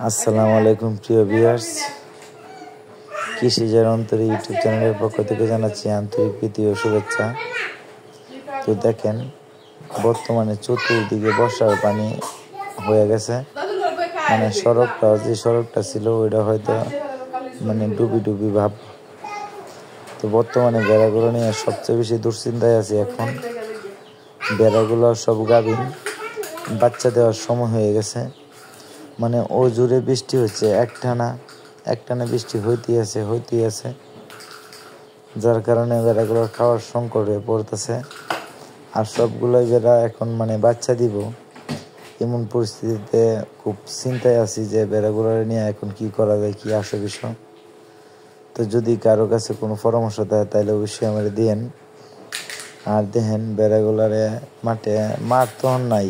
আসসালামু আলাইকুম প্রিয় ভিউয়ার্স, কৃষিজার অন্তরে ইউটিউব চ্যানেলের পক্ষ থেকে জানাচ্ছি আন্তরিক প্রীতি ও শুভেচ্ছা। তো দেখেন, বর্তমানে চতুর্দিকে বর্ষার পানি হয়ে গেছে। মানে যে সড়কটা ছিল ওইটা হয়তো ডুবি ডুবি ভাব। তো বর্তমানে বেড়াগুলো নিয়ে সবচেয়ে বেশি দুশ্চিন্তায় আছি এখন। বেড়াগুলো সব গাভীন, বাচ্চা দেওয়ার সময় হয়ে গেছে। মানে ও জোরে বৃষ্টি হচ্ছে, একটানা বৃষ্টি হইতেই আছে, যার কারণে বেড়াগুলোর খাওয়ার সংকট হয়ে পড়তেছে। আর সবগুলোই বেড়া এখন বাচ্চা দিব, এমন পরিস্থিতিতে খুব চিন্তায় আছি যে বেড়াগুলো নিয়ে এখন কি করা যায়, কি আসে বিষয়। তো যদি কারো কাছে কোনো পরামর্শ দেয় তাহলে অবশ্যই আমার দিয়েন। আর দেখেন, বেড়াগুলারে মাঠ তখন নাই,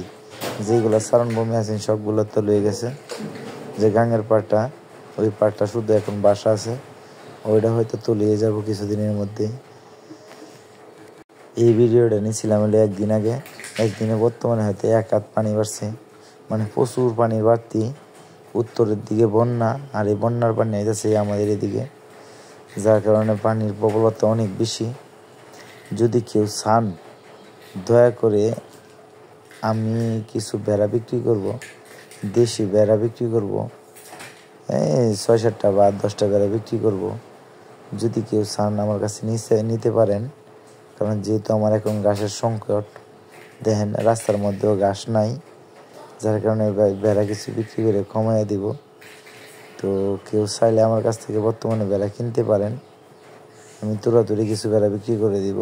যেগুলো চারণভূমি আছে সবগুলো তো লয়ে গেছে। যে গাঙের পাড়টা, ওই পাড়টা শুধু এখন বাসা আছে, ওইটা হয়তো তলিয়ে যাব কিছুদিনের মধ্যে। এই ভিডিওটা নিয়েছিলাম হলে একদিনে বর্তমানে হয়তো 1 হাত পানি বাড়ছে। প্রচুর পানির বাড়তি। উত্তরের দিকে বন্যা, আর এই বন্যার পানি আইতেছে আমাদের এদিকে, যার কারণে পানির প্রবলতা অনেক বেশি। যদি কেউ চান, দয়া করে আমি কিছু বেড়া বিক্রি করব, দেশি বেড়া বিক্রি করব, 6-7টা বা 10টা বেড়া বিক্রি করব। যদি কেউ চান আমার কাছে নিতে পারেন, কারণ যেহেতু আমার এখন ঘাসের সংকট। দেখেন, রাস্তার মধ্যেও ঘাস নাই, যার কারণে বেড়া কিছু বিক্রি করে কমাইয়া দিব। তো কেউ চাইলে আমার কাছ থেকে বর্তমানে বেড়া কিনতে পারেন, আমি তুরাতুরি কিছু বেড়া বিক্রি করে দিব।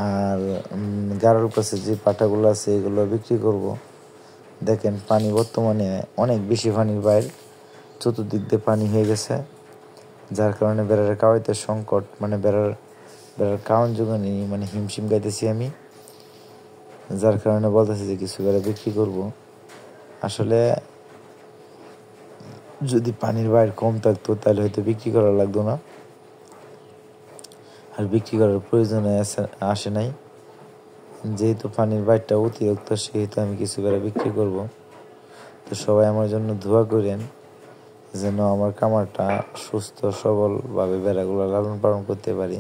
আর গাড়ার কাছে যে পাটাগুলো আছে এগুলো বিক্রি করব। দেখেন, পানি বর্তমানে অনেক বেশি, পানির বাইরে চতুর্দিক দিয়ে পানি হয়ে গেছে, যার কারণে বেড়ার খাওয়াইতে সংকট। বেড়ার খাওয়ান জোগানি হিমশিম গাইতেছি আমি, যার কারণে বলতেছি যে কিছু বেড়া বিক্রি করব। আসলে যদি পানির বাইরে কম থাকতো তাহলে হয়তো বিক্রি করা লাগতো না, আর বিক্রি করার প্রয়োজন আসে নাই। যেহেতু পানির বাইরটা অতিরিক্ত, সেহেতু আমি কিছু বেড়া বিক্রি করব। তো সবাই আমার জন্য দোয়া করেন যেন আমার খামারটা সুস্থ সবলভাবে বেড়াগুলো লালন পালন করতে পারি।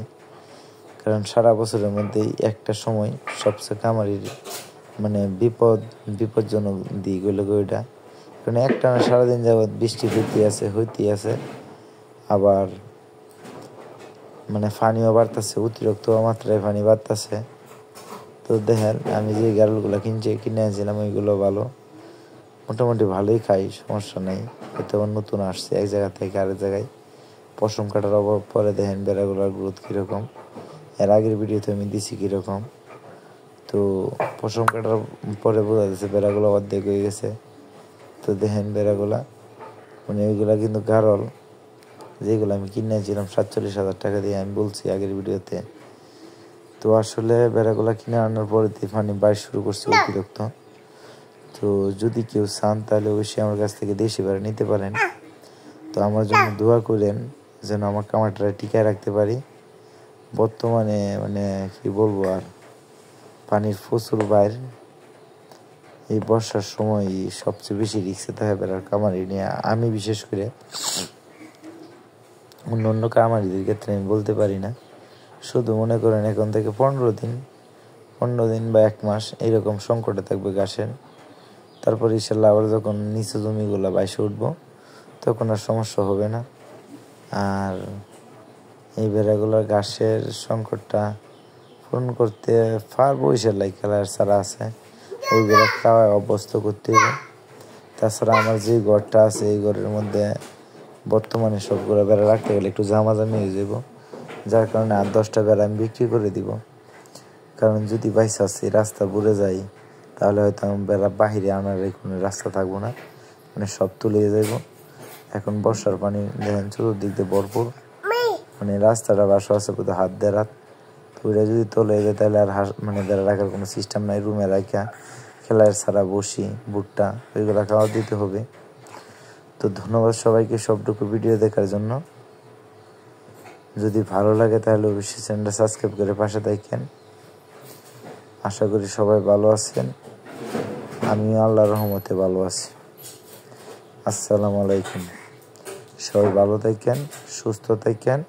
কারণ সারা বছরের মধ্যেই একটা সময় সবচেয়ে খামারির বিপজ্জনক দিক হলো ওইটা। কারণ একটানা সারাদিন যাবৎ বৃষ্টি হইতেই আছে, আবার পানিও বাড়তেছে, অতিরিক্ত মাত্রায় পানি বাড়তেছে। তো দেখেন, আমি যে গাড়লগুলো কিনে আনছিলাম ওইগুলো ভালো, মোটামুটি ভালোই খাই, সমস্যা নেই। হয়তো নতুন আসছে এক জায়গা থেকে আরেক জায়গায়। পশম কাটার অভাব পরে দেখেন বেড়াগুলোর গ্রোথ কীরকম, এর আগের ভিডিওতে আমি দিছি কীরকম। তো পশম কাটার পরে বোঝা যাচ্ছে বেড়াগুলো অর্ধেক হয়ে গেছে। তো দেখেন বেড়াগুলা, ওইগুলা কিন্তু গারল, যেগুলো আমি কিনেছিলাম 47,000 টাকা দিয়ে, আমি বলছি আগের ভিডিওতে। তো আসলে বেড়াগুলা কিনে আনার পরে পানি বাইর শুরু করছে অতিরিক্ত। তো যদি কেউ চান তাহলে অবশ্যই আমার কাছ থেকে দেশি বেড়া নিতে পারেন। তো আমার জন্য দোয়া করেন যেন আমার খামারটা টিকায় রাখতে পারি। বর্তমানে কি বলবো আর, পানির প্রচুর বাইর। এই বর্ষার সময় সবচেয়ে বেশি রিস্কে থাকে বেড়ার খামারি নিয়ে। আমি বিশেষ করে, অন্য খামারিদের ক্ষেত্রে আমি বলতে পারি না। শুধু মনে করেন এখন থেকে 15 দিন বা 1 মাস এইরকম সংকটে থাকবে ঘাসের। তারপর ইনশাল্লাহ আবার যখন নিচু জমিগুলো বাইসে উঠবো, তখন আর সমস্যা হবে না। আর এই বেড়াগুলোর ঘাসের সংকটটা পূরণ করতে পারবো ইনশাল্লাহ। খেলার ছাড়া আছে, ওইগুলো খাওয়ায় অভ্যস্ত করতে হবে। তাছাড়া আমার যে ঘরটা আছে, এই ঘরের মধ্যে বর্তমানে সবগুলো বেড়া রাখতে গেলে একটু জামাজামি হয়ে যাব, যার কারণে 8-10টা বেড়া আমি বিক্রি করে দিব। কারণ যদি বাইসাচ্ছি রাস্তা বুড়ে যাই, তাহলে হয়তো আমি বেড়া বাহিরে আনার কোনো রাস্তা থাকবো না, সব তুলে যাইব। এখন বর্ষার পানি দেখেন চতুর্দিক দিয়ে ভরপুর, রাস্তাটা বাসা আছে বোধহয় হাত দেড় হাত। তো ওইটা যদি তোলে যায় তাহলে আর বেড়া রাখার কোনো সিস্টেম নাই। রুমে রাখা খেলার ছাড়া বসি ভুট্টা ওইগুলো খাওয়া দিতে হবে। তো ধন্যবাদ সবাইকে সবটুকু ভিডিও দেখার জন্য। যদি ভালো লাগে তাহলে অবশ্যই চ্যানেলটা সাবস্ক্রাইব করে পাশে থাকেন। আশা করি সবাই ভালো আছেন, আমিও আল্লাহর রহমতে ভালো আছি। আসসালামু আলাইকুম। সবাই ভালো থাকেন, সুস্থ থাকেন,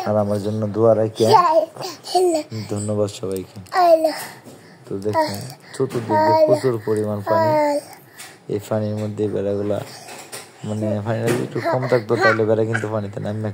আর আমার জন্য দোয়া রাখেন। ধন্যবাদ সবাইকে। তো দেখেন চতুর্দিকে প্রচুর পরিমাণ পানি। এই পানির মধ্যে বেড়াগুলা, মানে পানিটা যদি একটু কম থাকতো তাহলে বেড়া কিন্তু পানিতে নামবে।